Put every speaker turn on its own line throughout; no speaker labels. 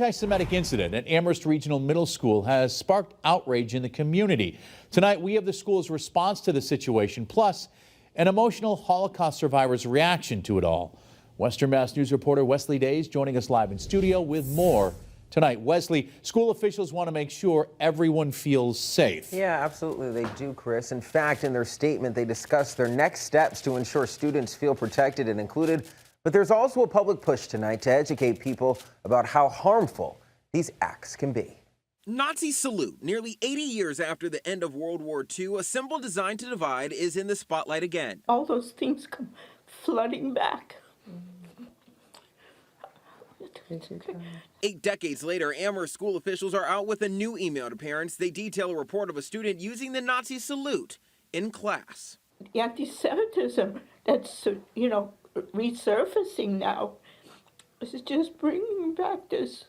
Anti-Semitic incident at Amherst Regional Middle School has sparked outrage in the community. Tonight, we have the school's response to the situation, plus an emotional Holocaust survivor's reaction to it all. Western Mass News reporter Wesley Days joining us live in studio with more tonight. Wesley, school officials want to make sure everyone feels safe.
Yeah, absolutely they do, Chris. In fact, in their statement, they discussed their next steps to ensure students feel protected and included. But there's also a public push tonight to educate people about how harmful these acts can be.
Nazi salute. Nearly 80 years after the end of World War II, a symbol designed to divide is in the spotlight again.
All those things come flooding back.
8 decades later, Amherst school officials are out with a new email to parents. They detail a report of a student using the Nazi salute in class.
The anti-Semitism that's, resurfacing now is just bringing back this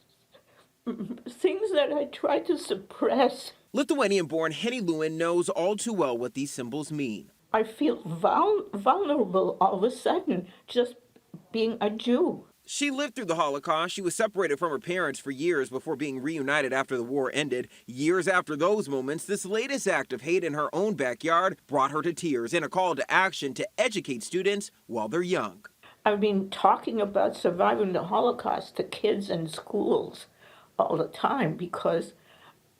things that I try to suppress.
Lithuanian-born Henny Lewin knows all too well what these symbols mean.
I feel vulnerable all of a sudden just being a Jew.
She lived through the Holocaust. She was separated from her parents for years before being reunited after the war ended. Years after those moments, this latest act of hate in her own backyard brought her to tears in a call to action to educate students while they're young.
I've been talking about surviving the Holocaust to kids in schools all the time because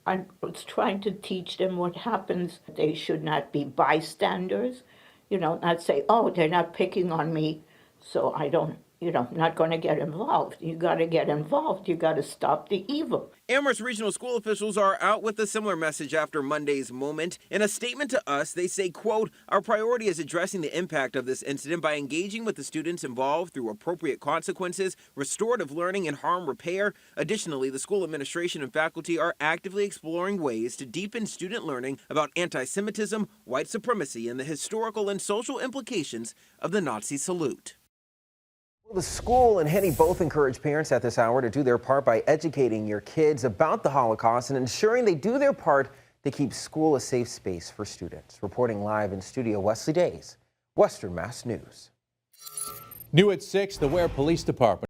I was trying to teach them what happens. They should not be bystanders, not say, oh, they're not picking on me, so I don't. Not going to get involved. You got to get involved. You got to stop the evil.
Amherst regional school officials are out with a similar message after Monday's moment. In a statement to us, they say, quote, our priority is addressing the impact of this incident by engaging with the students involved through appropriate consequences, restorative learning, and harm repair. Additionally, the school administration and faculty are actively exploring ways to deepen student learning about anti-Semitism, white supremacy, and the historical and social implications of the Nazi salute.
The school and Henny both encourage parents at this hour to do their part by educating your kids about the Holocaust and ensuring they do their part to keep school a safe space for students. Reporting live in studio, Wesley Days, Western Mass News.
New at 6, the Ware Police Department